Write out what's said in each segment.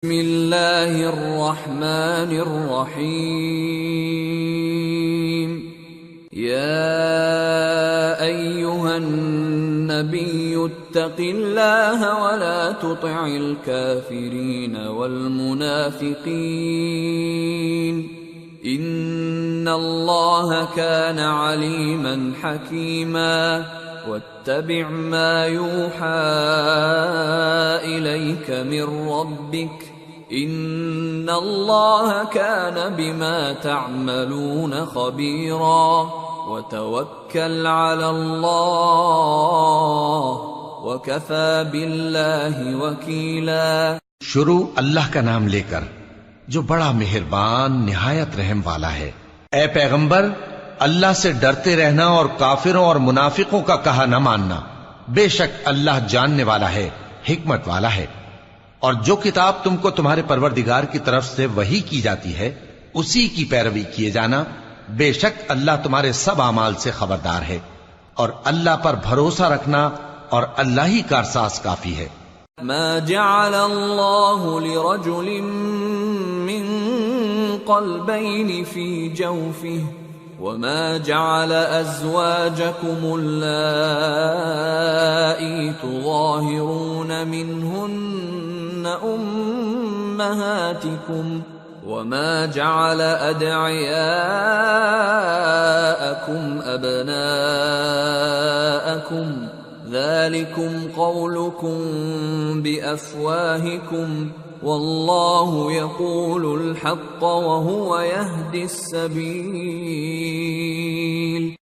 بسم اللہ الرحمن الرحیم یا ایہا النبی اتق اللہ ولا تطع الكافرین والمنافقین ان اللہ کان علیما حکیما واتبع ما یوحى الیک من ربک ان اللہ کان بما تعملون خبیرا وتوکل علی اللہ وکفی باللہ وکیلا۔ شروع اللہ کا نام لے کر جو بڑا مہربان نہایت رحم والا ہے۔ اے پیغمبر، اللہ سے ڈرتے رہنا اور کافروں اور منافقوں کا کہا نہ ماننا، بے شک اللہ جاننے والا ہے، حکمت والا ہے۔ اور جو کتاب تم کو تمہارے پروردگار کی طرف سے وحی کی جاتی ہے اسی کی پیروی کیے جانا، بے شک اللہ تمہارے سب اعمال سے خبردار ہے۔ اور اللہ پر بھروسہ رکھنا اور اللہ ہی کارساز کافی ہے۔ ما جعل اللہ لرجل من قلبین فی جوفہ وما جعل ازواجکم اللائی تظاہرون منہن امہاتکم وما جعل ادعیاءکم ابناءکم ذلکم قولکم بافواہکم واللہ یقول الحق وہو یہدی السبیل۔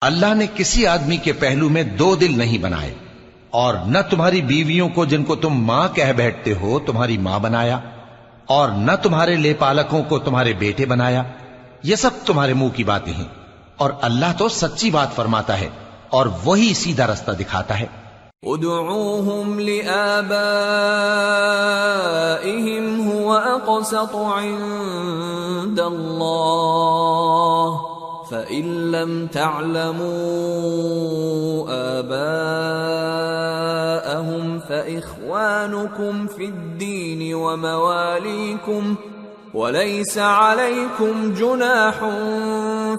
اللہ نے کسی آدمی کے پہلو میں دو دل نہیں بنائے، اور نہ تمہاری بیویوں کو جن کو تم ماں کہہ بیٹھتے ہو تمہاری ماں بنایا، اور نہ تمہارے لے پالکوں کو تمہارے بیٹے بنایا۔ یہ سب تمہارے منہ کی باتیں ہیں، اور اللہ تو سچی بات فرماتا ہے اور وہی سیدھا رستہ دکھاتا ہے۔ ادعوهم لآبائهم هو أقسط عند الله فإن لم تعلموا آباءهم فإخوانكم في الدين ومواليكم وليس عليكم جناح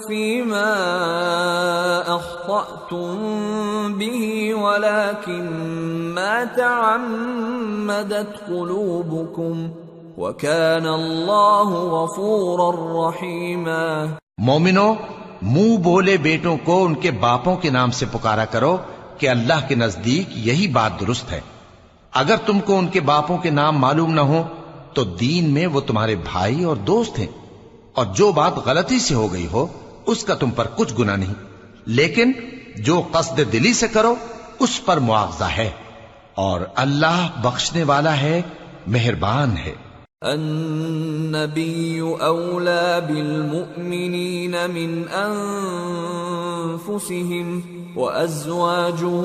فيما أخطأتم به ولكن ما تعمدت قلوبكم وكان الله غفورا رحيما۔ مومنو، منہ بولے بیٹوں کو ان کے باپوں کے نام سے پکارا کرو کہ اللہ کے نزدیک یہی بات درست ہے۔ اگر تم کو ان کے باپوں کے نام معلوم نہ ہو تو دین میں وہ تمہارے بھائی اور دوست ہیں، اور جو بات غلطی سے ہو گئی ہو اس کا تم پر کچھ گناہ نہیں، لیکن جو قصد دلی سے کرو اس پر مواخذہ ہے، اور اللہ بخشنے والا ہے، مہربان ہے۔ النبی اولا بالمؤمنین من انفسهم وازواجه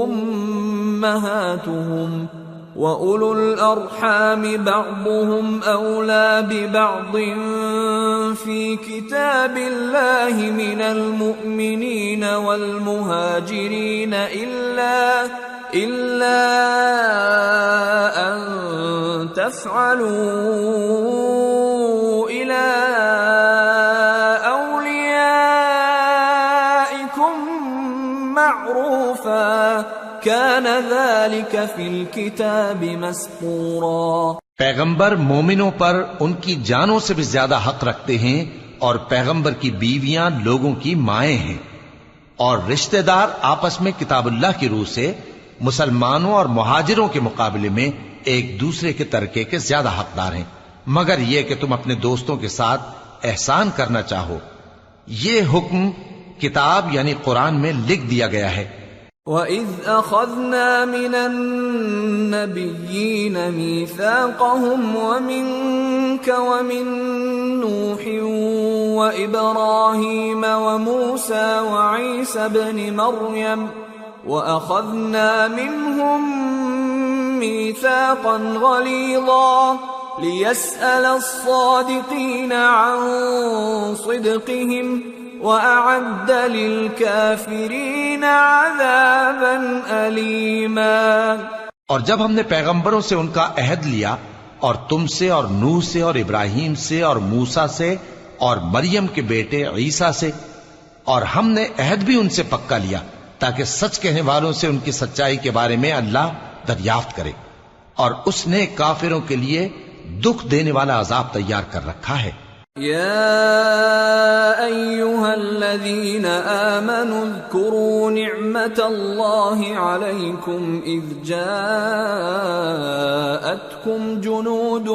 امہاتهم وَأُولُو الْأَرْحَامِ بَعْضُهُمْ أَوْلَى بِبَعْضٍ فِي كِتَابِ اللَّهِ مِنَ الْمُؤْمِنِينَ وَالْمُهَاجِرِينَ إِلَّا أَن تَفْعَلُوا إِلَى أَوْلِيَائِكُمْ مَعْرُوفًا كان ذلك في الكتاب مسطورا۔ پیغمبر مومنوں پر ان کی جانوں سے بھی زیادہ حق رکھتے ہیں، اور پیغمبر کی بیویاں لوگوں کی مائیں ہیں، اور رشتہ دار آپس میں کتاب اللہ کی روح سے مسلمانوں اور مہاجروں کے مقابلے میں ایک دوسرے کے ترکے کے زیادہ حقدار ہیں، مگر یہ کہ تم اپنے دوستوں کے ساتھ احسان کرنا چاہو۔ یہ حکم کتاب یعنی قرآن میں لکھ دیا گیا ہے۔ وَإِذْ أَخَذْنَا مِنَ النَّبِيِّينَ مِيثَاقَهُمْ وَمِنْكَ وَمِنْ نُوحٍ وَإِبْرَاهِيمَ وَمُوسَى وَعِيسَى ابْنِ مَرْيَمَ وَأَخَذْنَا مِنْهُمْ مِيثَاقًا غَلِيظًا لِيَسْأَلَ الصَّادِقِينَ عَنْ صِدْقِهِمْ وَأَعَدَّ لِلْكَافِرِينَ عَذَابًا أَلِيمًا۔ اور جب ہم نے پیغمبروں سے ان کا عہد لیا اور تم سے اور نوح سے اور ابراہیم سے اور موسیٰ سے اور مریم کے بیٹے عیسیٰ سے، اور ہم نے عہد بھی ان سے پکا لیا تاکہ سچ کہنے والوں سے ان کی سچائی کے بارے میں اللہ دریافت کرے، اور اس نے کافروں کے لیے دکھ دینے والا عذاب تیار کر رکھا ہے۔ يا أيها الذين آمنوا اذكروا نعمة الله عليكم إذ جاءتكم جنود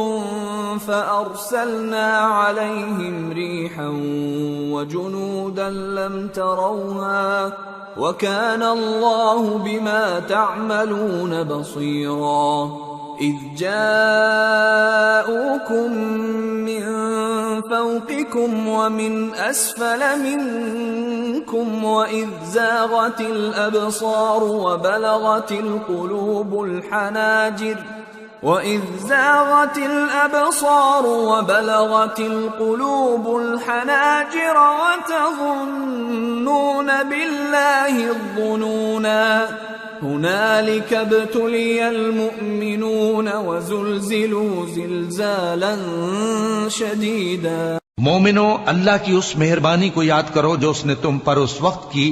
فأرسلنا عليهم ريحا وجنودا لم تروها وكان الله بما تعملون بصيرا إذ جاءوكم من فوقكم ومن أسفل منكم وإذ زاغت الأبصار وبلغت القلوب الحناجر وتظنون بالله الظنونا هنالك ابتلي المؤمنون وزلزلوا زلزالا شديدا۔ مومنو، اللہ کی اس مہربانی کو یاد کرو جو اس نے تم پر اس وقت کی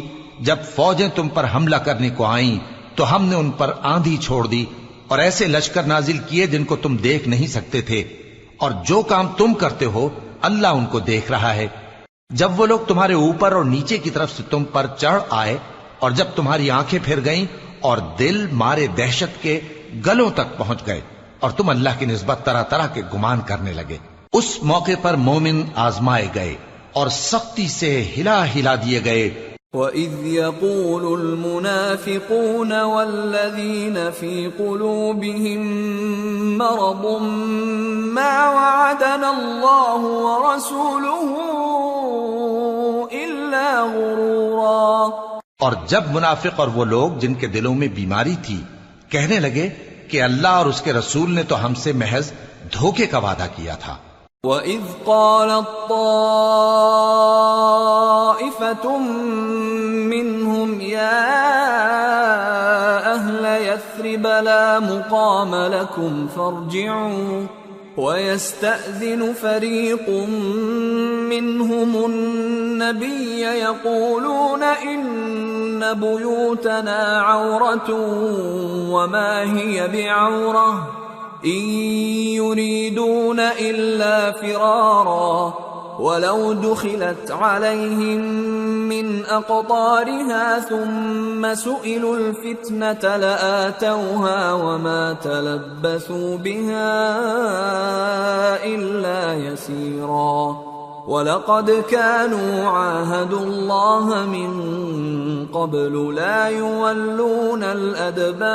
جب فوجیں تم پر حملہ کرنے کو آئیں تو ہم نے ان پر آندھی چھوڑ دی اور ایسے لشکر نازل کیے جن کو تم دیکھ نہیں سکتے تھے، اور جو کام تم کرتے ہو اللہ ان کو دیکھ رہا ہے۔ جب وہ لوگ تمہارے اوپر اور نیچے کی طرف سے تم پر چڑھ آئے اور جب تمہاری آنکھیں پھر گئیں اور دل مارے دہشت کے گلوں تک پہنچ گئے اور تم اللہ کی نسبت طرح طرح کے گمان کرنے لگے، اس موقع پر مومن آزمائے گئے اور سختی سے ہلا ہلا دیے گئے۔ وَإِذْ يَقُولُ الْمُنَافِقُونَ وَالَّذِينَ فِي قُلُوبِهِم مَّرَضٌ مَّا وَعَدَنَا اللَّهُ وَرَسُولُهُ إِلَّا غُرُورًا۔ اور جب منافق اور وہ لوگ جن کے دلوں میں بیماری تھی کہنے لگے کہ اللہ اور اس کے رسول نے تو ہم سے محض دھوکے کا وعدہ کیا تھا۔ وَإِذْ قَالَتْ طَائِفَةٌ مِّنْهُمْ يَا أَهْلَ يَثْرِبَ لَا مُقَامَ لَكُمْ فَارْجِعُوا وَيَسْتَأْذِنُ فَرِيقٌ مِّنْهُمُ النَّبِيَّ يَقُولُونَ إِنَّ بُيُوتَنَا عَوْرَةٌ وَمَا هِيَ بِعَوْرَةٍ إِن يُرِيدُونَ إِلَّا فِرَارًا وَلَوْ دُخِلَتْ عَلَيْهِم مِّنْ أَقْطَارِهَا ثُمَّ سُئِلُوا الْفِتْنَةَ لَآتَوْهَا وَمَا تَلَبَّثُوا بِهَا إِلَّا يَسِيرًا وَلَقَدْ كَانُوا عَاهَدُوا اللَّهَ مِن قَبْلُ لَا يُوَلُّونَ الْأَدْبَارَ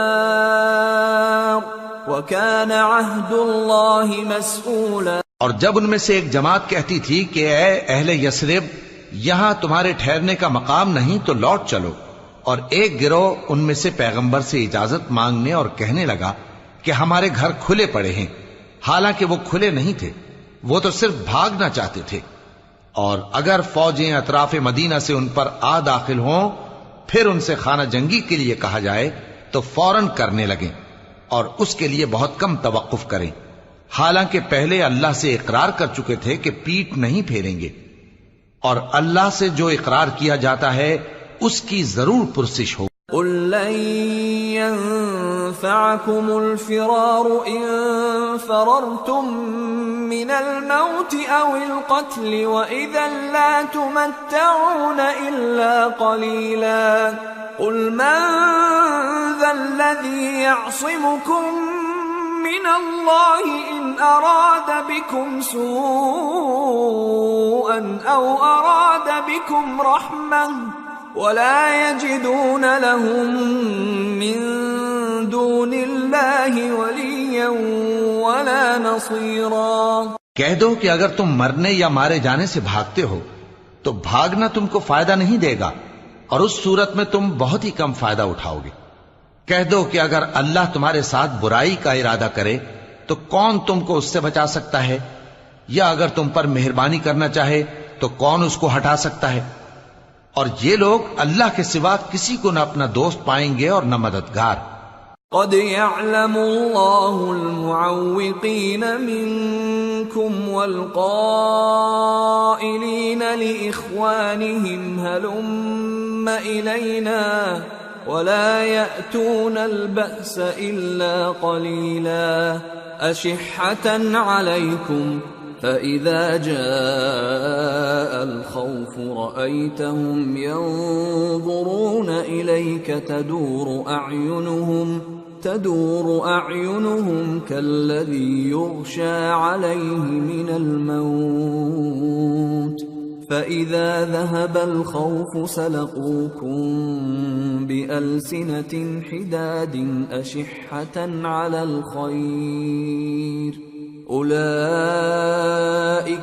وَكَانَ عَهْدُ اللَّهِ مَسْئُولًا۔ اور جب ان میں سے ایک جماعت کہتی تھی کہ اے اہل یثرب، یہاں تمہارے ٹھہرنے کا مقام نہیں تو لوٹ چلو، اور ایک گروہ ان میں سے پیغمبر سے اجازت مانگنے اور کہنے لگا کہ ہمارے گھر کھلے پڑے ہیں، حالانکہ وہ کھلے نہیں تھے، وہ تو صرف بھاگنا چاہتے تھے۔ اور اگر فوجیں اطراف مدینہ سے ان پر آ داخل ہوں پھر ان سے خانہ جنگی کے لیے کہا جائے تو فوراً کرنے لگیں اور اس کے لیے بہت کم توقف کریں، حالانکہ پہلے اللہ سے اقرار کر چکے تھے کہ پیٹ نہیں پھیریں گے، اور اللہ سے جو اقرار کیا جاتا ہے اس کی ضرور پرسش ہو۔ قُل لَّن يَنفَعَكُمُ الْفِرَارُ إِن فَرَرْتُم مِّنَ الْمَوْتِ أَوِ الْقَتْلِ وَإِذًا لَّا تُمَتَّعُونَ إِلَّا قَلِيلًا قُلْ مَن ذَا الَّذِي يَعْصِمُكُم مِّنَ اللَّهِ إِنْ أَرَادَ بِكُمْ سُوءًا أَوْ أَرَادَ بِكُمْ رَحْمَةً وَلَا يَجِدُونَ لَهُم مِّن دُونِ اللَّهِ وَلِيًّا وَلَا نَصِيرًا۔ کہہ دو کہ اگر تم مرنے یا مارے جانے سے بھاگتے ہو تو بھاگنا تم کو فائدہ نہیں دے گا، اور اس صورت میں تم بہت ہی کم فائدہ اٹھاؤ گے۔ کہہ دو کہ اگر اللہ تمہارے ساتھ برائی کا ارادہ کرے تو کون تم کو اس سے بچا سکتا ہے، یا اگر تم پر مہربانی کرنا چاہے تو کون اس کو ہٹا سکتا ہے؟ اور یہ لوگ اللہ کے سوا کسی کو نہ اپنا دوست پائیں گے اور نہ مددگار۔ قد يعلم الله المعوقين منكم والقائلين لإخوانهم هلم إلينا ولا يأتون البأس إلا قليلا أشحة عليكم فإذا جاء الخوف رأيتهم ينظرون إليك تدور أعينهم كالذي يغشى عليه من الموت فإذا ذهب الخوف سلقوكم بألسنة حداد أشحة على الخير أولئك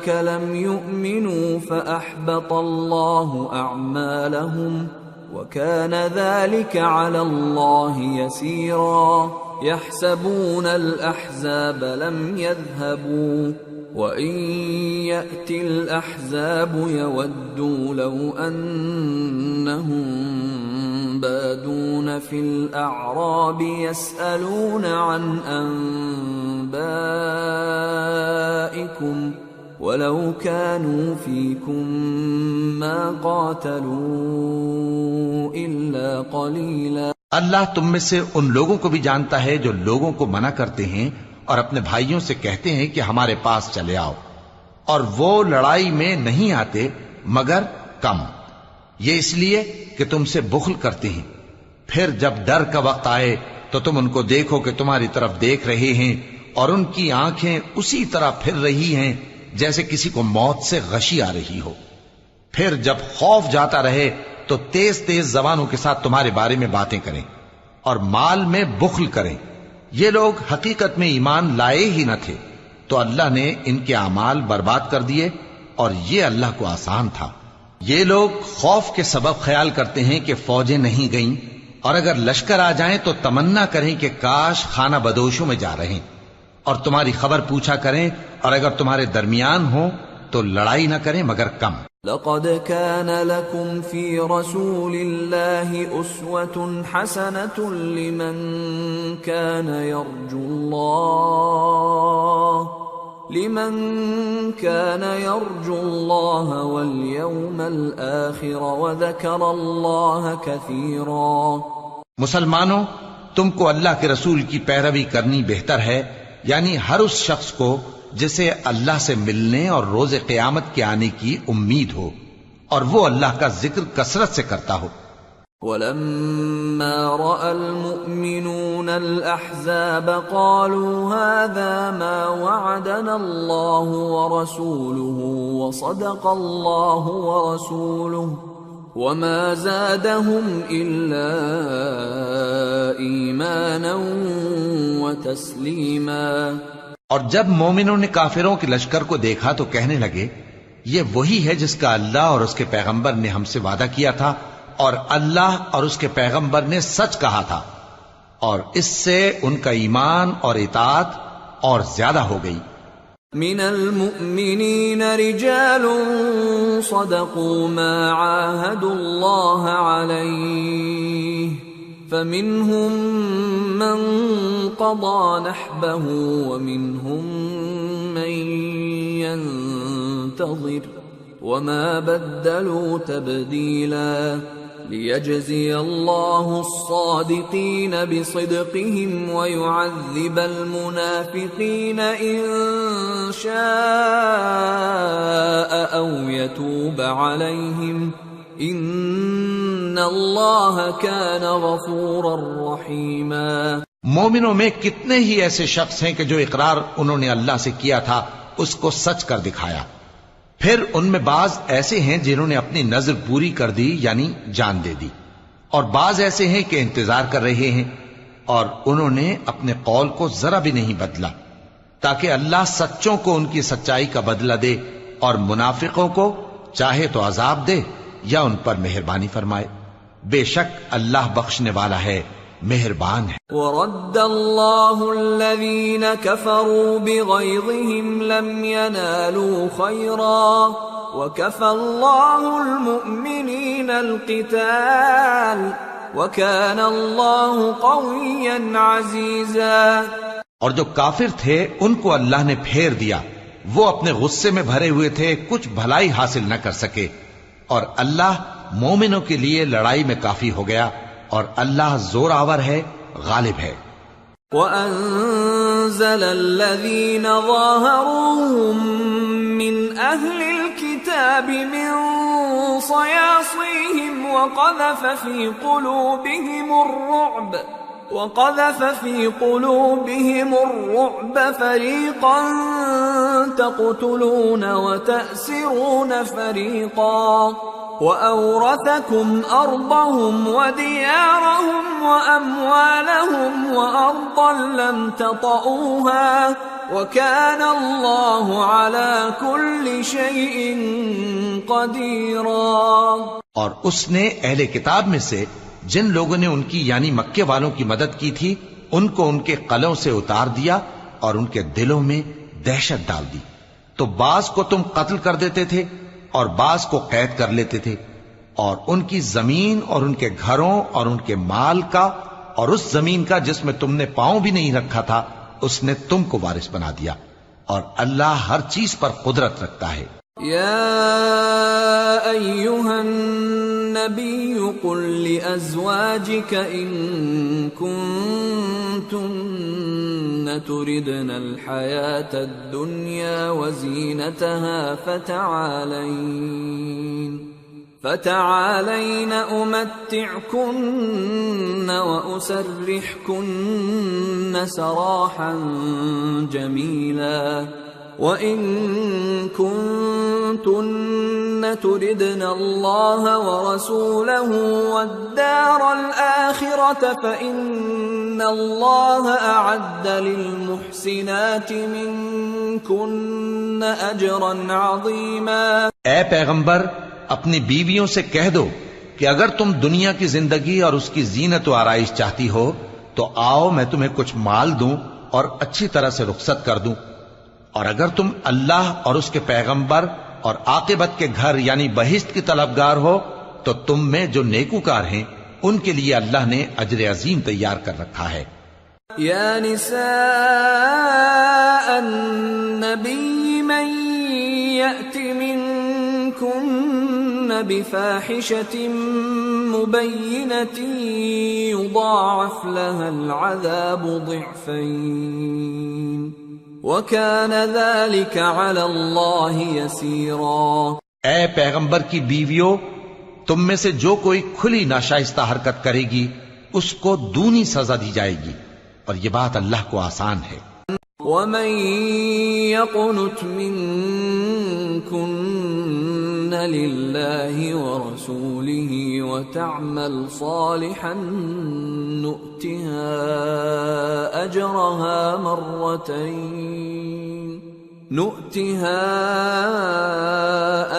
لم يؤمنوا فأحبط الله أعمالهم وكان ذلك على الله يسيرا يحسبون الأحزاب لم يذهبوا وإن يأتي الأحزاب يودوا لو أنهم بادون في الأعراب يسألون عن أنبائكم ولو كانوا فيكم ما قاتلوا إلا قليلا اللہ تم میں سے ان لوگوں کو بھی جانتا ہے جو لوگوں کو منع کرتے ہیں اور اپنے بھائیوں سے کہتے ہیں کہ ہمارے پاس چلے آؤ، اور وہ لڑائی میں نہیں آتے مگر کم، یہ اس لیے کہ تم سے بخل کرتے ہیں۔ پھر جب ڈر کا وقت آئے تو تم ان کو دیکھو کہ تمہاری طرف دیکھ رہے ہیں اور ان کی آنکھیں اسی طرح پھر رہی ہیں جیسے کسی کو موت سے غشی آ رہی ہو۔ پھر جب خوف جاتا رہے تو تیز تیز زبانوں کے ساتھ تمہارے بارے میں باتیں کریں اور مال میں بخل کریں۔ یہ لوگ حقیقت میں ایمان لائے ہی نہ تھے، تو اللہ نے ان کے اعمال برباد کر دیے، اور یہ اللہ کو آسان تھا۔ یہ لوگ خوف کے سبب خیال کرتے ہیں کہ فوجیں نہیں گئیں، اور اگر لشکر آ جائیں تو تمنا کریں کہ کاش خانہ بدوشوں میں جا رہے، اور تمہاری خبر پوچھا کریں، اور اگر تمہارے درمیان ہوں تو لڑائی نہ کریں مگر کم۔ لقد كان لكم في رسول الله أسوة حسنة لمن كان يرجو الله واليوم الآخر وذكر الله كثيرا۔ مسلمانوں، تم کو اللہ کے رسول کی پیروی کرنی بہتر ہے، یعنی ہر اس شخص کو جسے اللہ سے ملنے اور روز قیامت کے آنے کی امید ہو، اور وہ اللہ کا ذکر کثرت سے کرتا ہو۔ وَلَمَّا رَأَى الْمُؤْمِنُونَ الْأَحْزَابَ قَالُوا هَذَا مَا وَعَدَنَا اللَّهُ وَرَسُولُهُ وَصَدَقَ اللَّهُ وَرَسُولُهُ وَمَا زَادَهُمْ إِلَّا إِيمَانًا وَتَسْلِيمًا۔ اور جب مومنوں نے کافروں کے لشکر کو دیکھا تو کہنے لگے، یہ وہی ہے جس کا اللہ اور اس کے پیغمبر نے ہم سے وعدہ کیا تھا، اور اللہ اور اس کے پیغمبر نے سچ کہا تھا، اور اس سے ان کا ایمان اور اطاعت اور زیادہ ہو گئی۔ من المؤمنین رجال صدقوا ما عاهدوا الله عليه فمنهم من قضى نحبه ومنهم من ينتظر وما بدلوا تبديلا ليجزي الله الصادقين بصدقهم ويعذب المنافقين إن شاء أو يتوب عليهم ان اللہ کان غفورا رحیما۔ مومنوں میں کتنے ہی ایسے شخص ہیں کہ جو اقرار انہوں نے اللہ سے کیا تھا اس کو سچ کر دکھایا، پھر ان میں بعض ایسے ہیں جنہوں نے اپنی نظر پوری کر دی یعنی جان دے دی، اور بعض ایسے ہیں کہ انتظار کر رہے ہیں، اور انہوں نے اپنے قول کو ذرا بھی نہیں بدلا، تاکہ اللہ سچوں کو ان کی سچائی کا بدلہ دے اور منافقوں کو چاہے تو عذاب دے یا ان پر مہربانی فرمائے۔ بے شک اللہ بخشنے والا ہے، مہربان ہے۔ وَرَدَّ اللَّهُ الَّذِينَ كَفَرُوا بِغَيْظِهِمْ لَمْ يَنَالُوا خَيْرًا وَكَفَى اللَّهُ الْمُؤْمِنِينَ الْقِتَالَ وَكَانَ اللَّهُ قَوِيًّا عَزِيزًا. اور جو کافر تھے ان کو اللہ نے پھیر دیا، وہ اپنے غصے میں بھرے ہوئے تھے، کچھ بھلائی حاصل نہ کر سکے، اور اللہ مومنوں کے لیے لڑائی میں کافی ہو گیا، اور اللہ زور آور ہے، غالب ہے. وَأَنزَلَ الَّذِينَ ظَاهَرُوهُم مِّنْ أَهْلِ الْكِتَابِ مِنْ صَيَاصِيهِمْ وَقَذَفَ فِي قُلُوبِهِمُ الرُّعْبَ فَرِيقًا تَقْتُلُونَ وَتَأْسِرُونَ فَرِيقًا وَأَوْرَثَكُمْ أَرْضَهُمْ وَدِيَارَهُمْ وَأَمْوَالَهُمْ وَأَرْضًا لَّمْ تَطَئُوهَا وَكَانَ اللَّهُ عَلَى كُلِّ شَيْءٍ قَدِيرًا. اور اس نے اہل کتاب میں سے جن لوگوں نے ان کی یعنی مکے والوں کی مدد کی تھی ان کو ان کے قلعوں سے اتار دیا اور ان کے دلوں میں دہشت ڈال دی. تو بعض کو تم قتل کر دیتے تھے اور بعض کو قید کر لیتے تھے، اور ان کی زمین اور ان کے گھروں اور ان کے مال کا اور اس زمین کا جس میں تم نے پاؤں بھی نہیں رکھا تھا اس نے تم کو وارث بنا دیا، اور اللہ ہر چیز پر قدرت رکھتا ہے. یا ایھا النبی قل لأزواجک ان کنتن تردن الحیاة الدنیا وزینتها فتعالین امتعکن واسرحکن سراحا جمیلا وَإِن كُنتُنَّ تُرِدْنَ اللَّهَ وَرَسُولَهُ وَالدَّارَ الْآخِرَةَ فَإِنَّ اللَّهَ أَعَدَّ لِلْمُحْسِنَاتِ مِنكُنَّ أَجْرًا عَظِيمًا. اے پیغمبر اپنی بیویوں سے کہہ دو کہ اگر تم دنیا کی زندگی اور اس کی زینت و آرائش چاہتی ہو تو آؤ میں تمہیں کچھ مال دوں اور اچھی طرح سے رخصت کر دوں، اور اگر تم اللہ اور اس کے پیغمبر اور عاقبت کے گھر یعنی بہشت کی طلبگار ہو تو تم میں جو نیکوکار ہیں ان کے لیے اللہ نے اجر عظیم تیار کر رکھا ہے. یا نساء النبی من یأت منکن بفاحشة مبینة یضاعف لها العذاب ضعفین وَكَانَ ذَلِكَ عَلَى اللَّهِ يَسِيرًا. اے پیغمبر کی بیویوں، تم میں سے جو کوئی کھلی ناشائستہ حرکت کرے گی اس کو دونی سزا دی جائے گی، اور یہ بات اللہ کو آسان ہے. وَمَن يَقْنُتْ مِنكُنَّ لِلَّهِ وَرَسُولِهِ وَتَعْمَلْ صَالِحًا نُؤْتِهَا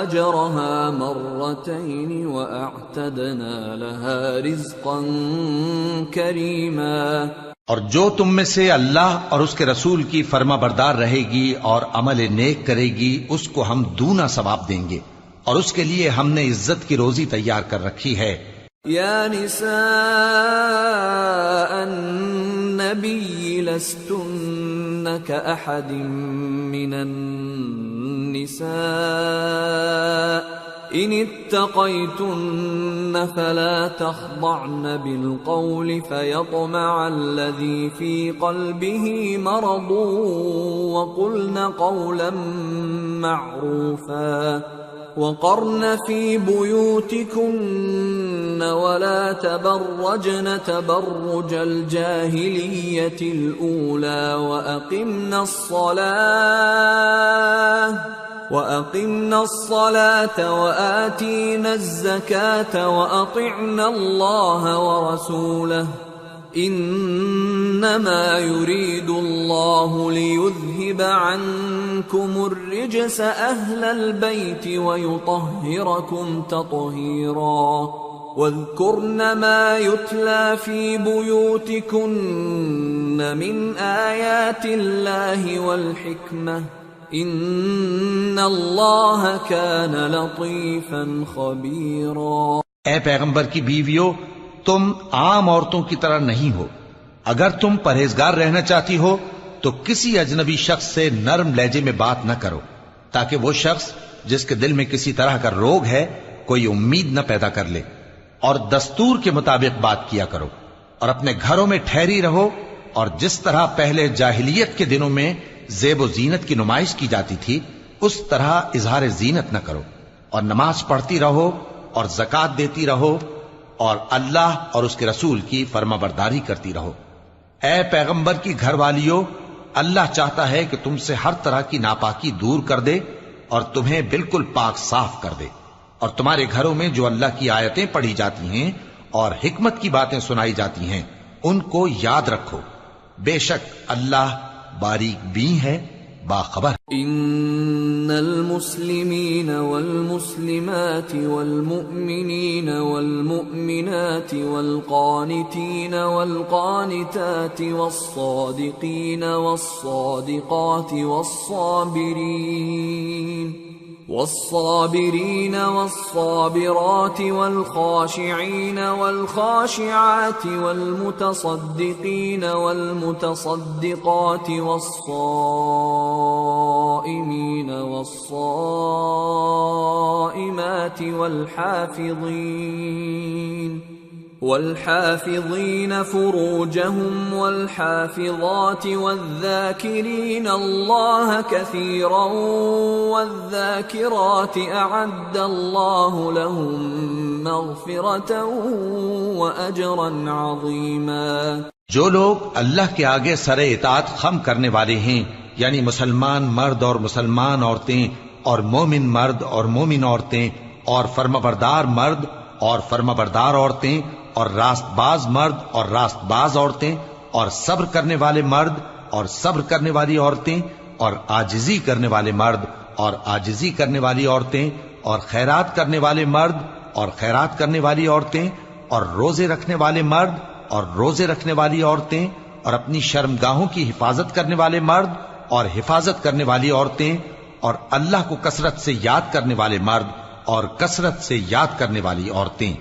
أَجْرَهَا مَرَّتَيْنِ وَأَعْتَدْنَا لَهَا رِزْقًا كَرِيمًا. اور جو تم میں سے اللہ اور اس کے رسول کی فرما بردار رہے گی اور عمل نیک کرے گی اس کو ہم دونا ثواب دیں گے، اور اس کے لیے ہم نے عزت کی روزی تیار کر رکھی ہے. یا نساء النبی لستن کأحد من النساء ان اتقيتن فلا تخضعن بالقول فيطمع الذي في قلبه مرض وقلن قولا معروفا وقرن في بيوتكن ولا تبرجن تبرج الجاهلية الأولى وأقمنا الصلاة وآتينا الزكاة وأطعنا الله ورسوله إنما يريد الله ليذهب عنكم الرجس أهل البيت ويطهركم تطهيرا واذكرن ما يتلى في بيوتكن من آيات الله والحكمة ان اللہ کان لطیفا خبیرا. اے پیغمبر کی بیویوں، تم عام عورتوں کی طرح نہیں ہو۔ اگر تم پرہیزگار رہنا چاہتی ہو تو کسی اجنبی شخص سے نرم لہجے میں بات نہ کرو، تاکہ وہ شخص جس کے دل میں کسی طرح کا روگ ہے کوئی امید نہ پیدا کر لے، اور دستور کے مطابق بات کیا کرو، اور اپنے گھروں میں ٹھہری رہو، اور جس طرح پہلے جاہلیت کے دنوں میں زیب و زینت کی نمائش کی جاتی تھی اس طرح اظہار زینت نہ کرو، اور نماز پڑھتی رہو اور زکوٰۃ دیتی رہو، اور اللہ اور اس کے رسول کی فرما برداری کرتی رہو۔ اے پیغمبر کی گھر والیو، اللہ چاہتا ہے کہ تم سے ہر طرح کی ناپاکی دور کر دے اور تمہیں بالکل پاک صاف کر دے، اور تمہارے گھروں میں جو اللہ کی آیتیں پڑھی جاتی ہیں اور حکمت کی باتیں سنائی جاتی ہیں ان کو یاد رکھو، بے شک اللہ باریک بین ہے، باخبر۔ ان المسلمین والمسلمات والمؤمنین والمؤمنات والقانتین والقانتات والصادقین والصادقات والصابرين والصابرات والخاشعين والخاشعات والمتصدقين والمتصدقات والصائمين والصائمات والحافظين فروجهم والحافظات والذاكرين الله كثيرا والذاكرات أعد الله لهم مغفرة وأجرا عظيما۔ جو لوگ اللہ کے آگے سر اطاعت خم کرنے والے ہیں، یعنی مسلمان مرد اور مسلمان عورتیں اور مومن مرد اور مومن عورتیں اور فرمانبردار مرد اور فرمانبردار عورتیں اور راست باز مرد اور راست باز عورتیں اور صبر کرنے والے مرد اور صبر کرنے والی عورتیں اور عاجزی کرنے والے مرد اور عاجزی کرنے والی عورتیں اور خیرات کرنے والے مرد اور خیرات کرنے والی عورتیں اور روزے رکھنے والے مرد اور روزے رکھنے والی عورتیں اور اپنی شرمگاہوں کی حفاظت کرنے والے مرد اور حفاظت کرنے والی عورتیں اور اللہ کو کثرت سے یاد کرنے والے مرد اور کثرت سے یاد کرنے والی عورتیں۔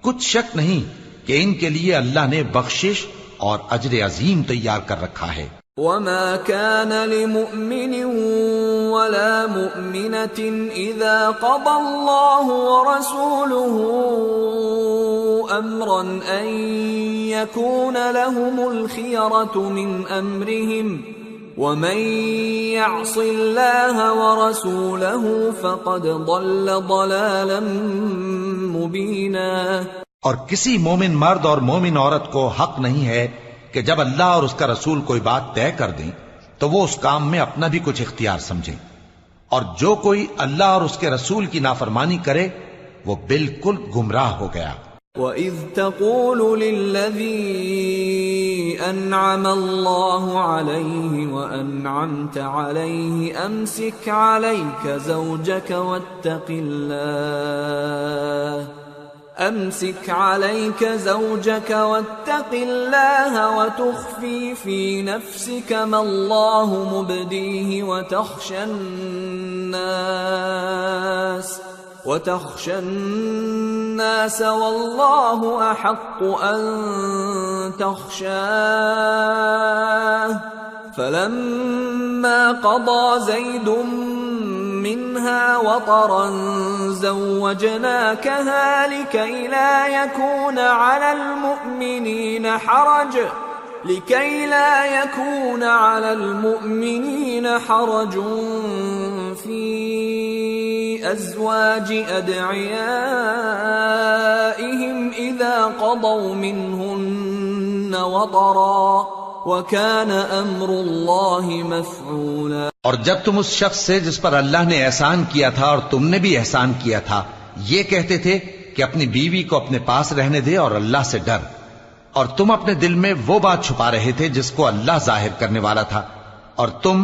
کچھ شک نہیں کہ ان کے لیے اللہ نے بخشش اور اجر عظیم تیار کر رکھا ہے۔ وما كان لمؤمن ولا مؤمنة إذا قضى الله ورسوله أمرا أن يكون لهم الخيرة من أمرهم ومن يعص الله ورسوله فقد ضل ضلالا مبينا۔ اور کسی مومن مرد اور مومن عورت کو حق نہیں ہے کہ جب اللہ اور اس کا رسول کوئی بات طے کر دیں تو وہ اس کام میں اپنا بھی کچھ اختیار سمجھیں، اور جو کوئی اللہ اور اس کے رسول کی نافرمانی کرے وہ بالکل گمراہ ہو گیا۔ وَإِذْ تَقُولُ لِلَّذِي أَنْعَمَ اللَّهُ عَلَيْهِ وَأَنْعَمْتَ عَلَيْهِ أَمْسِكْ عَلَيْكَ زَوْجَكَ واتق الله وتخفي في نفسك ما الله مبديه وتخشى الناس والله أحق أن تخشاه فلما قضى زيد منها وطرا زوجناكها لكي لا يكون على المؤمنين حرج في أزواج أدعيائهم إذا قضوا منهن وطرا وَكَانَ أَمْرُ اللَّهِ مَفْعُولًا۔ اور جب تم اس شخص سے جس پر اللہ نے احسان کیا تھا اور تم نے بھی احسان کیا تھا یہ کہتے تھے کہ اپنی بیوی کو اپنے پاس رہنے دے اور اللہ سے ڈر، اور تم اپنے دل میں وہ بات چھپا رہے تھے جس کو اللہ ظاہر کرنے والا تھا، اور تم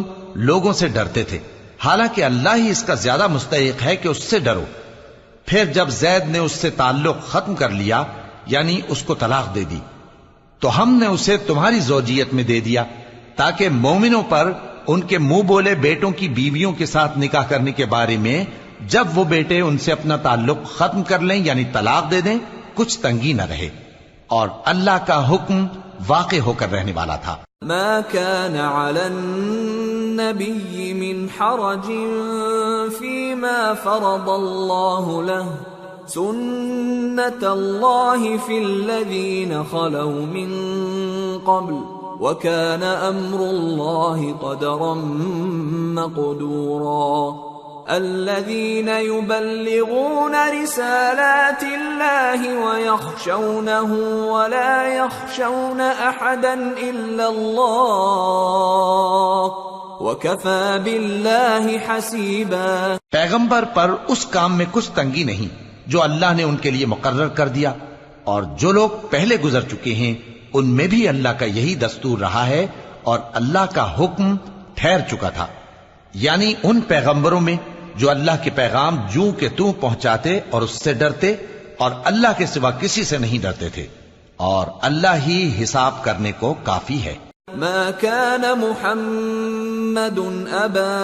لوگوں سے ڈرتے تھے، حالانکہ اللہ ہی اس کا زیادہ مستحق ہے کہ اس سے ڈرو۔ پھر جب زید نے اس سے تعلق ختم کر لیا یعنی اس کو طلاق دے دی تو ہم نے اسے تمہاری زوجیت میں دے دیا تاکہ مومنوں پر ان کے منہ بولے بیٹوں کی بیویوں کے ساتھ نکاح کرنے کے بارے میں جب وہ بیٹے ان سے اپنا تعلق ختم کر لیں یعنی طلاق دے دیں کچھ تنگی نہ رہے۔ اور اللہ کا حکم واقع ہو کر رہنے والا تھا۔ ما كان على النبي من حرج فيما فرض الله له سنة الله في الذين خلوا من قبل وكان أمر الله قدرا مقدورا الذين يبلغون رسالات الله ويخشونه ولا يخشون أحدا إلا الله وكفى بالله حسيبا۔ پیغمبر پر اس کام میں کچھ تنگی نہیں جو اللہ نے ان کے لیے مقرر کر دیا، اور جو لوگ پہلے گزر چکے ہیں ان میں بھی اللہ کا یہی دستور رہا ہے، اور اللہ کا حکم ٹھہر چکا تھا، یعنی ان پیغمبروں میں جو اللہ کے پیغام جوں کہ توں پہنچاتے اور اس سے ڈرتے اور اللہ کے سوا کسی سے نہیں ڈرتے تھے، اور اللہ ہی حساب کرنے کو کافی ہے۔ ما كان محمد أبا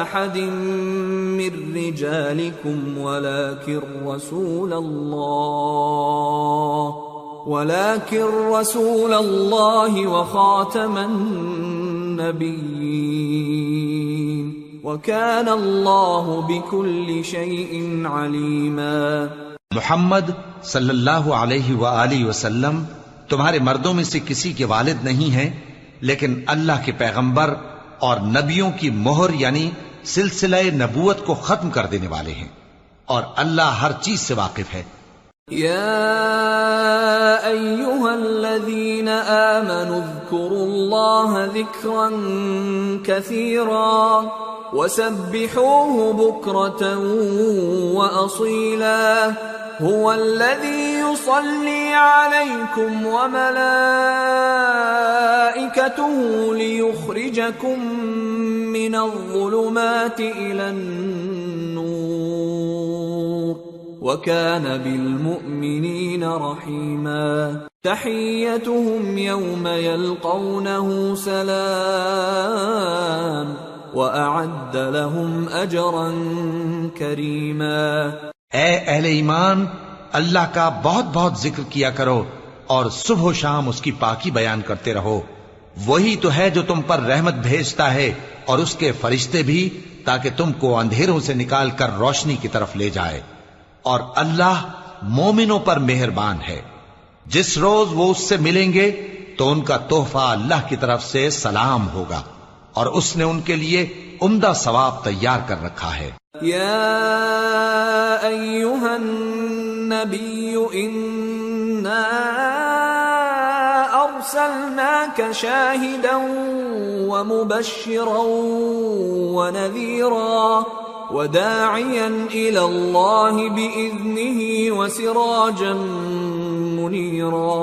أحد من رجالكم ولكن رسول الله وخاتم النبيين وكان الله بكل شيء عليما۔ محمد صلی اللہ علیہ وآلہ وسلم تمہارے مردوں میں سے کسی کے والد نہیں ہیں، لیکن اللہ کے پیغمبر اور نبیوں کی مہر یعنی سلسلہ نبوت کو ختم کر دینے والے ہیں، اور اللہ ہر چیز سے واقف ہے۔ يا أيها الذين آمنوا اذكروا الله ذكرا كثيرا وسبحوه بكرة وأصيلا هو الذي يصلي عليكم وملائكته ليخرجكم من الظلمات إلى النور وكان بالمؤمنين رحيما تحيتهم يوم يلقونه سلام وأعد لهم أجرا كريما۔ اے اہل ایمان، اللہ کا بہت بہت ذکر کیا کرو اور صبح و شام اس کی پاکی بیان کرتے رہو، وہی تو ہے جو تم پر رحمت بھیجتا ہے اور اس کے فرشتے بھی، تاکہ تم کو اندھیروں سے نکال کر روشنی کی طرف لے جائے، اور اللہ مومنوں پر مہربان ہے۔ جس روز وہ اس سے ملیں گے تو ان کا تحفہ اللہ کی طرف سے سلام ہوگا، اور اس نے ان کے لیے عمدہ ثواب تیار کر رکھا ہے۔ یا ایھا النبی انا ارسلناک شاہدا ومبشرا ونذیرا وداعیا الی اللہ بإذنہ وسراجا منیرا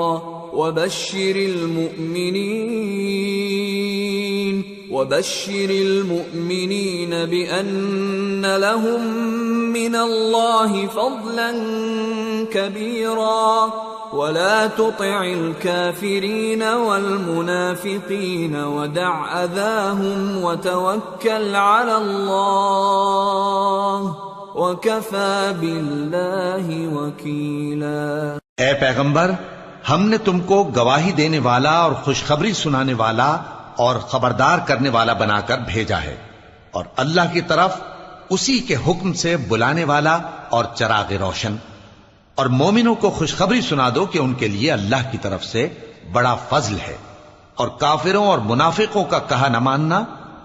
وبشر المؤمنين بأن لهم من الله فضلا كبيرا ولا تطع الكافرين والمنافقين ودع أذاهم وتوكل على الله وكفى بالله وكيلا۔ اے پیغمبر، ہم نے تم کو گواہی دینے والا اور خوشخبری سنانے والا اور خبردار کرنے والا بنا کر بھیجا ہے، اور اللہ کی طرف اسی کے حکم سے بلانے والا اور چراغ روشن، اور مومنوں کو خوشخبری سنا دو کہ ان کے لیے اللہ کی طرف سے بڑا فضل ہے، اور کافروں اور منافقوں کا کہا نہ ماننا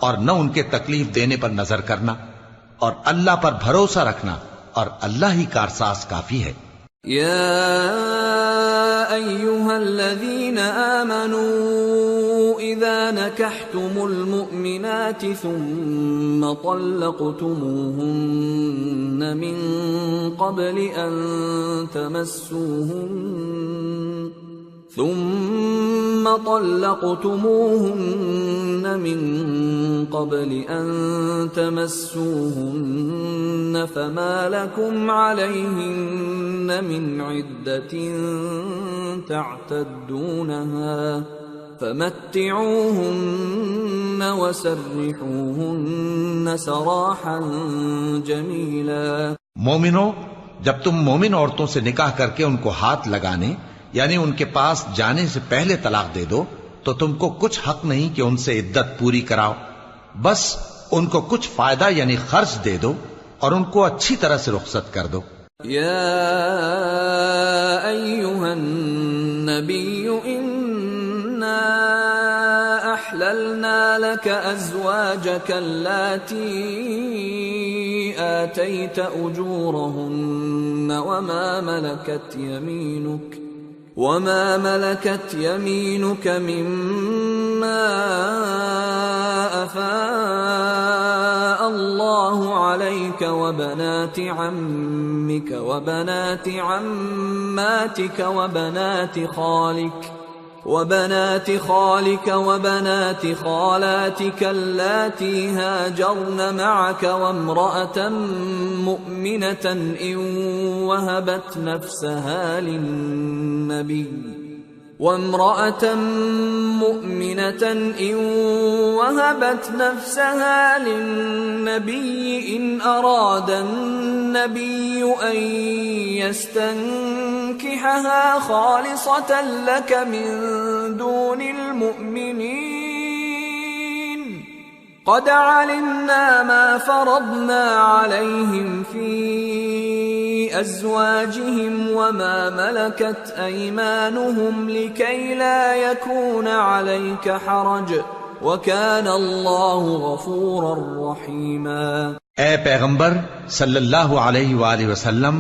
اور نہ ان کے تکلیف دینے پر نظر کرنا، اور اللہ پر بھروسہ رکھنا، اور اللہ ہی کارساز کافی ہے۔ يا أيها الذين آمنوا إذا نكحتم المؤمنات ثم طلقتموهن من قبل أن تمسوهن فما لكم عليهن من عدة تعتدونها فمتعوهن وسرحوهن سراحا جميلا۔ مومنو، جب تم مومن عورتوں سے نکاح کر کے ان کو ہاتھ لگانے یعنی ان کے پاس جانے سے پہلے طلاق دے دو تو تم کو کچھ حق نہیں کہ ان سے عدت پوری کراؤ، بس ان کو کچھ فائدہ یعنی خرچ دے دو اور ان کو اچھی طرح سے رخصت کر دو۔ یا ایھا النبی انا احللنا لك ازواجك اللاتي آتيت اجورهن وما ملكت يمينك مما أفاء الله عليك وبنات عمك وبنات عماتك وبنات خالك وبنات خالاتك اللاتي هاجرن معك وامرأة مؤمنة إن وهبت نفسها للنبي إن أراد النبي أن يستنكحها خالصة لك من دون المؤمنين قد علمنا ما فرضنا عليهم في أزواجهم وما ملكت أيمانهم لكي لا يكون عليك حرج وكان الله غفورا رحيما۔ اے پیغمبر صلی اللہ علیہ وآلہ وسلم،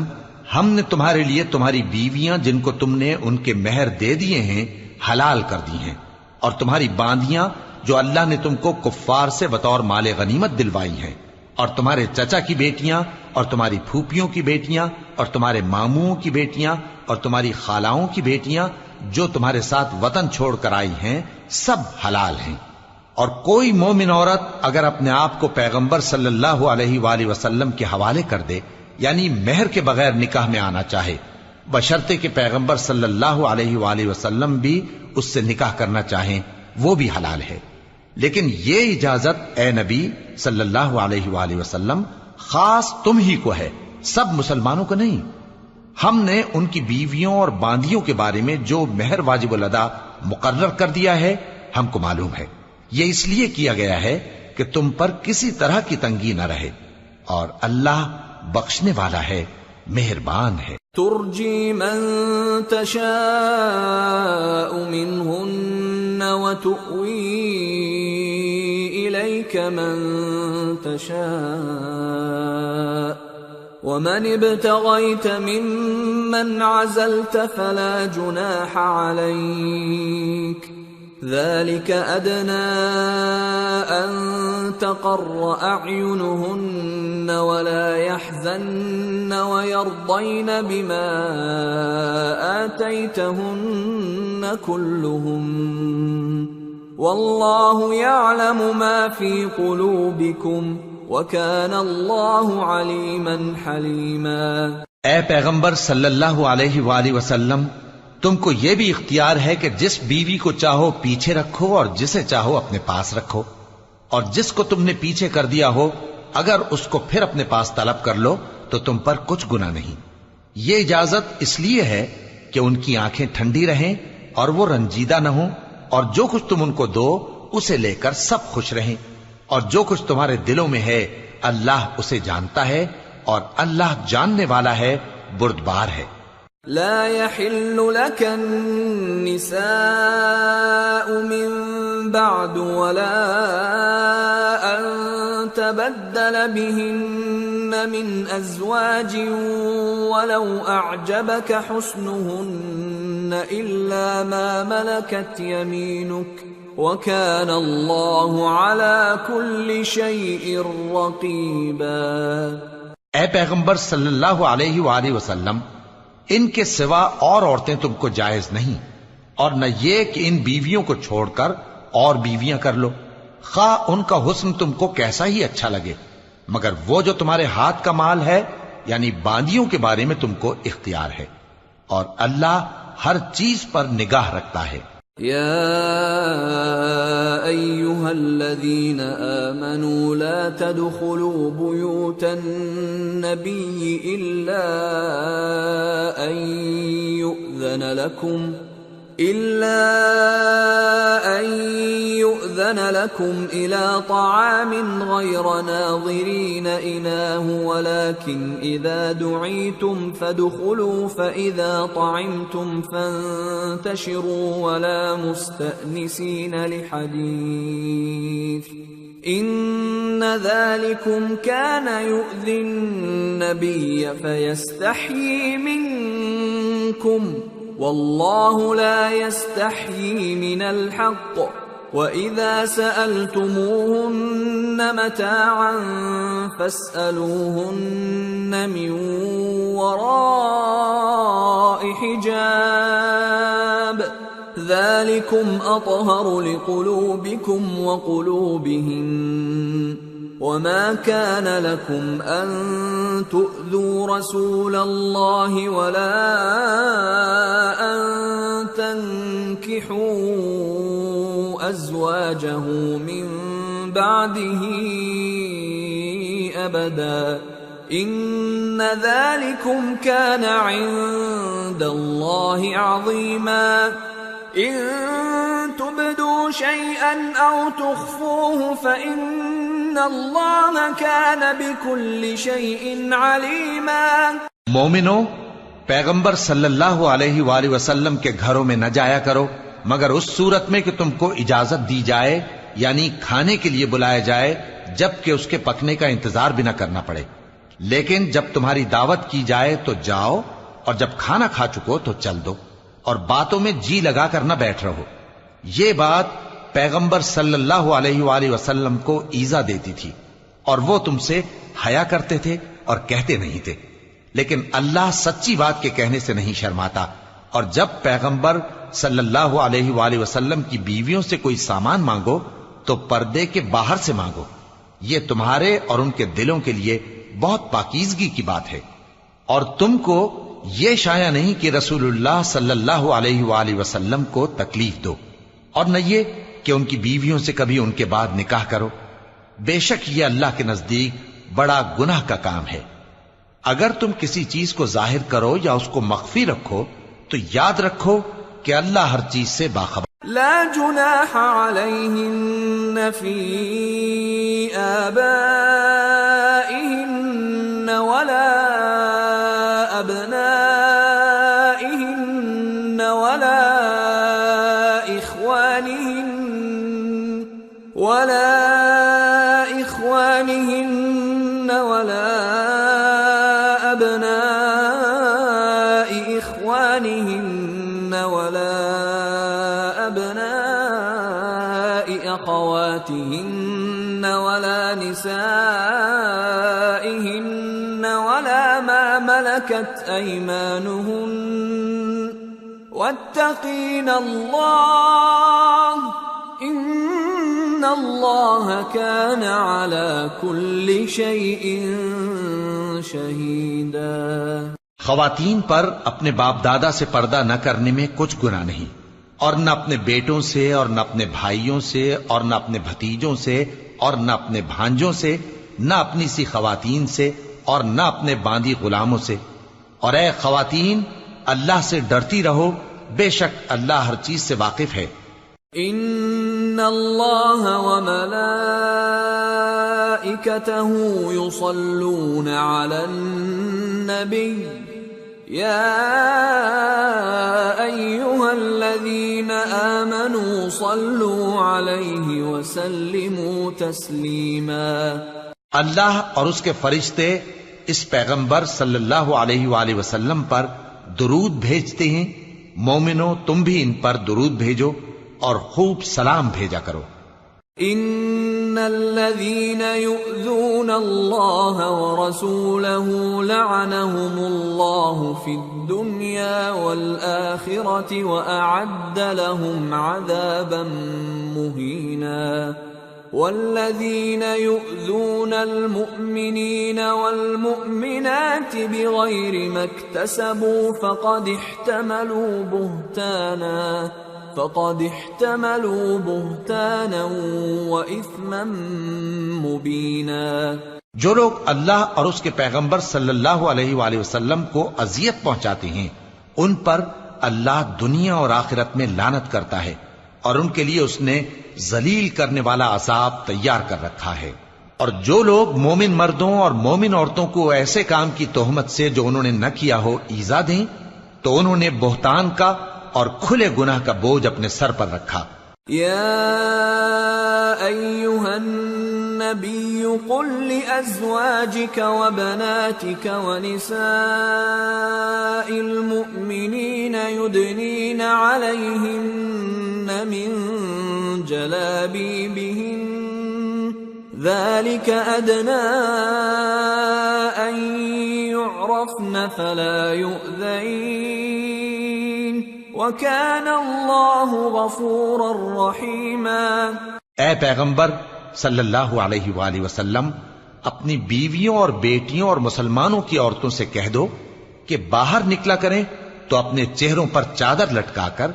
ہم نے تمہارے لیے تمہاری بیویاں جن کو تم نے ان کے مہر دے دیے ہیں حلال کر دی ہیں، اور تمہاری باندیاں جو اللہ نے تم کو کفار سے بطور مال غنیمت دلوائی ہیں، اور تمہارے چچا کی بیٹیاں اور تمہاری پھوپھیوں کی بیٹیاں اور تمہارے ماموں کی بیٹیاں اور تمہاری خالاؤں کی بیٹیاں جو تمہارے ساتھ وطن چھوڑ کر آئی ہیں، سب حلال ہیں۔ اور کوئی مومن عورت اگر اپنے آپ کو پیغمبر صلی اللہ علیہ وآلہ وسلم کے حوالے کر دے، یعنی مہر کے بغیر نکاح میں آنا چاہے، بشرطے کہ پیغمبر صلی اللہ علیہ وآلہ وسلم بھی اس سے نکاح کرنا چاہیں، وہ بھی حلال ہے۔ لیکن یہ اجازت اے نبی صلی اللہ علیہ وآلہ وسلم خاص تم ہی کو ہے، سب مسلمانوں کو نہیں۔ ہم نے ان کی بیویوں اور باندیوں کے بارے میں جو مہر واجب الادا مقرر کر دیا ہے ہم کو معلوم ہے، یہ اس لیے کیا گیا ہے کہ تم پر کسی طرح کی تنگی نہ رہے، اور اللہ بخشنے والا ہے، مہربان ہے۔ ترجی من تشاء منہن وتؤوی الیک من تشاء ومن ابتغیت ممن عزلت فلا جناح علیک ذلك أدنى أن تقر أعينهن ولا يحزن ويرضين بما آتيتهن كلهم والله يعلم ما في قلوبكم وكان الله عليما حليما۔ اے پیغمبر صلی اللہ علیہ وآلہ وسلم، تم کو یہ بھی اختیار ہے کہ جس بیوی کو چاہو پیچھے رکھو اور جسے چاہو اپنے پاس رکھو، اور جس کو تم نے پیچھے کر دیا ہو اگر اس کو پھر اپنے پاس طلب کر لو تو تم پر کچھ گناہ نہیں۔ یہ اجازت اس لیے ہے کہ ان کی آنکھیں ٹھنڈی رہیں اور وہ رنجیدہ نہ ہوں، اور جو کچھ تم ان کو دو اسے لے کر سب خوش رہیں، اور جو کچھ تمہارے دلوں میں ہے اللہ اسے جانتا ہے، اور اللہ جاننے والا ہے، بردبار ہے۔ لا يحل لك النساء من بعد ولا أن تبدل بهن من أزواج ولو أعجبك حسنهن إلا ما ملكت يمينك وكان الله على كل شيء رقيبا۔ اے پیغمبر صلی اللہ علیہ وآلہ وسلم، ان کے سوا اور عورتیں تم کو جائز نہیں، اور نہ یہ کہ ان بیویوں کو چھوڑ کر اور بیویاں کر لو، خواہ ان کا حسن تم کو کیسا ہی اچھا لگے، مگر وہ جو تمہارے ہاتھ کا مال ہے یعنی باندیوں کے بارے میں تم کو اختیار ہے، اور اللہ ہر چیز پر نگاہ رکھتا ہے۔ يا أيها الذين آمنوا لا تدخلوا بيوت النبي إلا أن يؤذن لكم إلى طعام غير ناظرين إناه ولكن إذا دعيتم فادخلوا فإذا طعمتم فانتشروا ولا مستأنسين لحديث إن ذلكم كان يؤذي النبي فيستحيي منكم والله لا يستحيي من الحق وإذا سألتموهن متاعا فاسألوهن من وراء حجاب ذلكم أطهر لقلوبكم وقلوبهن وما كان لكم أن تؤذوا رسول الله ولا أن تنكحوا أزواجه من بعده أبدا إن ذلكم كان عند الله عظيما إن تبدوا شيئا أو تخفوه فإن الله كان بكل شيء عليما مومنو، پیغمبر صلی اللہ علیہ وآلہ وسلم کے گھروں میں نہ جایا کرو مگر اس صورت میں کہ تم کو اجازت دی جائے، یعنی کھانے کے لیے بلایا جائے جب کہ اس کے پکنے کا انتظار بھی نہ کرنا پڑے، لیکن جب تمہاری دعوت کی جائے تو جاؤ اور جب کھانا کھا چکو تو چل دو اور باتوں میں جی لگا کر نہ بیٹھ رہو۔ یہ بات پیغمبر صلی اللہ علیہ وآلہ وسلم کو ایذا دیتی تھی اور وہ تم سے حیا کرتے تھے اور کہتے نہیں تھے، لیکن اللہ سچی بات کے کہنے سے نہیں شرماتا، اور جب پیغمبر صلی اللہ علیہ وآلہ وسلم کی بیویوں سے کوئی سامان مانگو تو پردے کے باہر سے مانگو، یہ تمہارے اور ان کے دلوں کے لیے بہت پاکیزگی کی بات ہے، اور تم کو یہ شایع نہیں کہ رسول اللہ صلی اللہ علیہ وآلہ وسلم کو تکلیف دو، اور نہ یہ کہ ان کی بیویوں سے کبھی ان کے بعد نکاح کرو، بے شک یہ اللہ کے نزدیک بڑا گناہ کا کام ہے۔ اگر تم کسی چیز کو ظاہر کرو یا اس کو مخفی رکھو تو یاد رکھو کہ اللہ ہر چیز سے باخبر۔ لا جناح علیہن فی آبائہن ولا ابنائہن ولا اخوانہن ولا أبناء إخوانهن ولا أبناء أخواتهن ولا نسائهن ولا ما ملكت أيمانهن واتقين الله إن الله كان على كل شيء شهيدا۔ خواتین پر اپنے باپ دادا سے پردہ نہ کرنے میں کچھ گناہ نہیں، اور نہ اپنے بیٹوں سے اور نہ اپنے بھائیوں سے اور نہ اپنے بھتیجوں سے اور نہ اپنے بھانجوں سے، نہ اپنی سی خواتین سے اور نہ اپنے باندی غلاموں سے۔ اور اے خواتین، اللہ سے ڈرتی رہو، بے شک اللہ ہر چیز سے واقف ہے۔ ان اللہ وملائکته یصلون علی النبی یا ایہا الذین آمنوا صلوا علیہ وسلموا تسلیما۔ اللہ اور اس کے فرشتے اس پیغمبر صلی اللہ علیہ وآلہ وسلم پر درود بھیجتے ہیں، مومنو تم بھی ان پر درود بھیجو اور خوب سلام بھیجا کرو۔ ان الذين يؤذون الله ورسوله لعنهم الله في الدنيا والآخرة وأعد لهم عذابا مهينا والذين يؤذون المؤمنين والمؤمنات بغير ما اكتسبوا فقد احتملوا فقد احتملوا بهتانا وإثما مبينا۔ جو لوگ اللہ اور اس کے پیغمبر صلی اللہ علیہ وآلہ وسلم کو اذیت پہنچاتے ہیں ان پر اللہ دنیا اور آخرت میں لعنت کرتا ہے، اور ان کے لیے اس نے ذلیل کرنے والا عذاب تیار کر رکھا ہے۔ اور جو لوگ مومن مردوں اور مومن عورتوں کو ایسے کام کی تہمت سے جو انہوں نے نہ کیا ہو ایذا دیں تو انہوں نے بہتان کا اور کھلے گناہ کا بوجھ اپنے سر پر رکھا۔ یا ایھا النبی قل لأزواجک وبناتک ونساء المؤمنین یدنین علیہن من جلابیبہن ذلك أدنى أن يعرفن فلا يؤذين وكان الله غفورا رحيما۔ اے پیغمبر صلی اللہ علیہ وآلہ وسلم اپنی بیویوں اور بیٹیوں اور مسلمانوں کی عورتوں سے کہہ دو کہ باہر نکلا کریں تو اپنے چہروں پر چادر لٹکا کر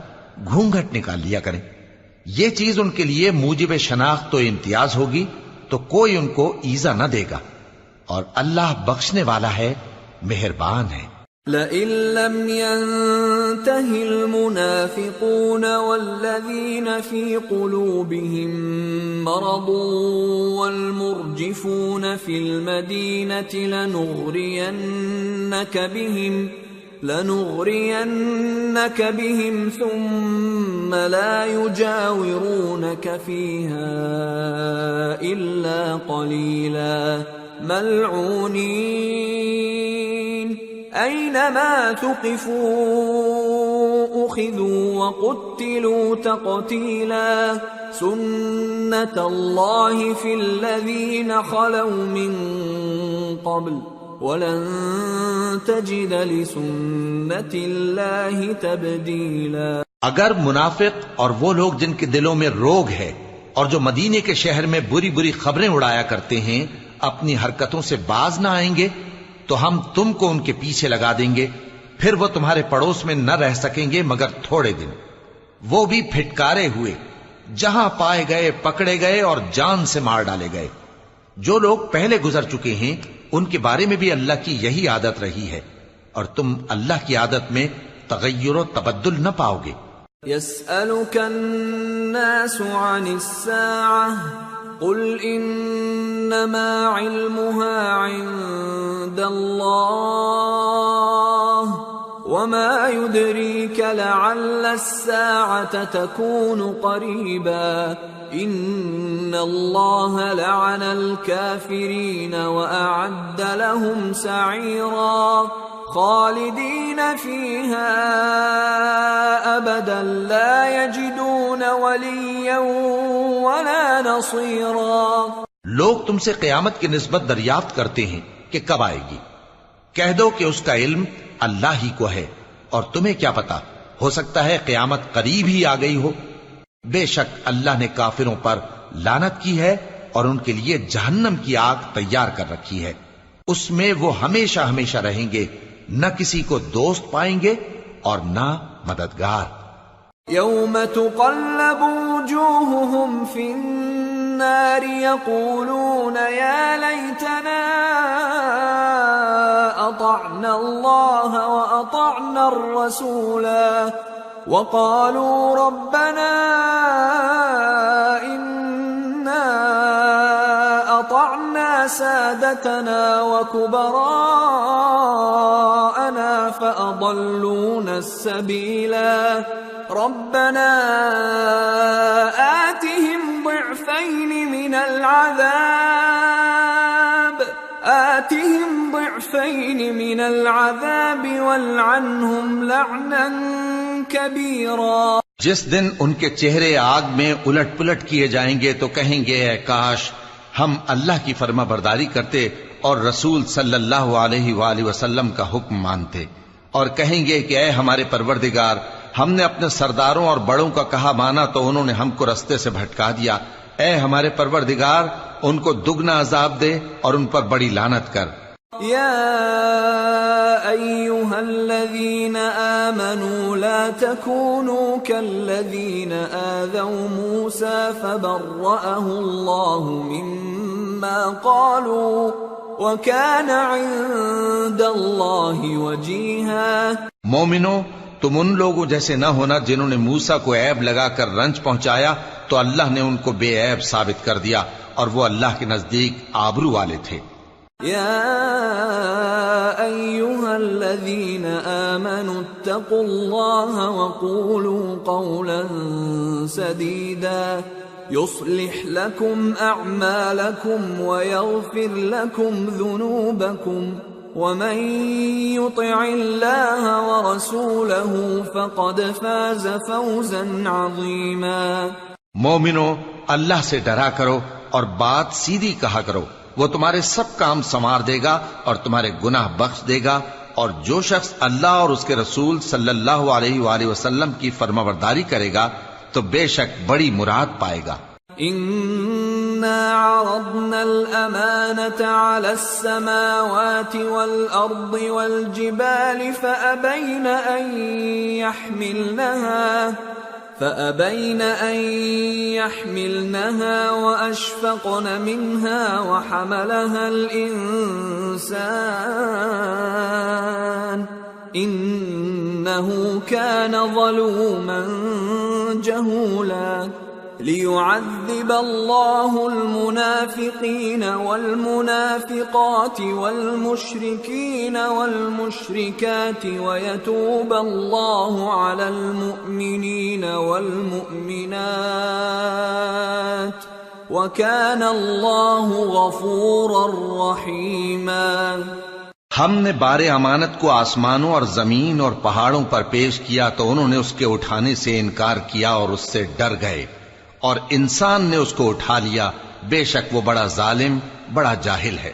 گھونگھٹ نکال لیا کریں، یہ چیز ان کے لیے موجب شناخت و امتیاز ہوگی تو کوئی ان کو ایذا نہ دے گا، اور اللہ بخشنے والا ہے، مہربان ہے۔ لئن لم ينته المنافقون والذين في قلوبهم مرض والمرجفون في المدينة لنغرينك بهم ثم لا يجاورونك فيها إلا قليلا ملعونين أينما ثقفوا أخذوا وقتلوا تقتيلا سنة الله في الذين خلوا من قبل وَلَن تَجِدَ لِسُنَّةِ اللَّهِ تَبْدِيلًا۔ اگر منافق اور وہ لوگ جن کے دلوں میں روگ ہے اور جو مدینے کے شہر میں بری بری خبریں اڑایا کرتے ہیں اپنی حرکتوں سے باز نہ آئیں گے تو ہم تم کو ان کے پیچھے لگا دیں گے، پھر وہ تمہارے پڑوس میں نہ رہ سکیں گے مگر تھوڑے دن، وہ بھی پھٹکارے ہوئے، جہاں پائے گئے پکڑے گئے اور جان سے مار ڈالے گئے۔ جو لوگ پہلے گزر چکے ہیں ان کے بارے میں بھی اللہ کی یہی عادت رہی ہے، اور تم اللہ کی عادت میں تغیر و تبدل نہ پاؤ گے۔ يسألك الناس عن الساعة قل إنما علمها عند الله وما يدريك لعل الساعة تكون قريبا إن الله لعن الكافرين وأعد لهم سعيرا خالدين فيها أبدا لا يجدون وليا ولا نصيرا۔ لوگ تم سے قیامت کی نسبت دریافت کرتے ہیں کہ کب آئے گی، کہہ دو کہ اس کا علم اللہ ہی کو ہے، اور تمہیں کیا پتا، ہو سکتا ہے قیامت قریب ہی آ گئی ہو۔ بے شک اللہ نے کافروں پر لعنت کی ہے اور ان کے لیے جہنم کی آگ تیار کر رکھی ہے، اس میں وہ ہمیشہ ہمیشہ رہیں گے، نہ کسی کو دوست پائیں گے اور نہ مددگار۔ یوم تقلب وجوہہم فی النار یقولون یا لیتنا اطعنا اللہ واطعنا الرسولا وقالوا ربنا إنا أطعنا سادتنا وكبراءنا فأضلونا السبيلا ربنا آتهم ضعفين من العذاب والعنهم لعنا كبيرا۔ جس دن ان کے چہرے آگ میں الٹ پلٹ کیے جائیں گے تو کہیں گے اے کاش ہم اللہ کی فرما برداری کرتے اور رسول صلی اللہ علیہ وآلہ وسلم کا حکم مانتے، اور کہیں گے کہ اے ہمارے پروردگار ہم نے اپنے سرداروں اور بڑوں کا کہا مانا تو انہوں نے ہم کو رستے سے بھٹکا دیا، اے ہمارے پروردگار ان کو دگنا عذاب دے اور ان پر بڑی لعنت کر۔ یا أيها الذين آمنوا لا تكونوا كالذين آذوا موسى فبرأه الله مما قالوا وكان عند الله وجيها۔ مومنو، تم ان لوگوں جیسے نہ ہونا جنہوں نے موسیٰ کو عیب لگا کر رنج پہنچایا تو اللہ نے ان کو بے عیب ثابت کر دیا اور وہ اللہ کے نزدیک آبرو والے تھے۔ يا أيها الذين آمنوا اتقوا الله وقولوا قولا سديدا يصلح لكم أعمالكم ويغفر لكم ذنوبكم ومن يطع الله ورسوله فقد فاز فوزا عظيما۔ مومنو، اللہ سے ڈرا کرو اور بات سیدھی کہا کرو، وہ تمہارے سب کام سنوار دے گا اور تمہارے گناہ بخش دے گا، اور جو شخص اللہ اور اس کے رسول صلی اللہ علیہ وآلہ وسلم کی فرمانبرداری کرے گا تو بے شک بڑی مراد پائے گا۔ إنا عرضنا الأمانة على السماوات والأرض والجبال فأبين أن يحملنها وأشفقن منها وحملها الإنسان إنه كان ظلوما جهولا۔ ليعذب الله المنافقين والمنافقات والمشركين والمشركات ويتوب الله على المؤمنين والمؤمنات وكان الله غفورا رحيما۔ ہم نے بار امانت کو آسمانوں اور زمین اور پہاڑوں پر پیش کیا تو انہوں نے اس کے اٹھانے سے انکار کیا اور اس سے ڈر گئے، اور انسان نے اس کو اٹھا لیا، بے شک وہ بڑا ظالم، بڑا جاہل ہے،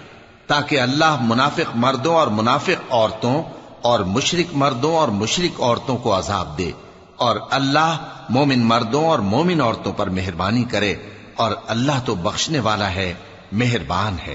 تاکہ اللہ منافق مردوں اور منافق عورتوں اور مشرک مردوں اور مشرک عورتوں کو عذاب دے، اور اللہ مومن مردوں اور مومن عورتوں پر مہربانی کرے، اور اللہ تو بخشنے والا ہے، مہربان ہے۔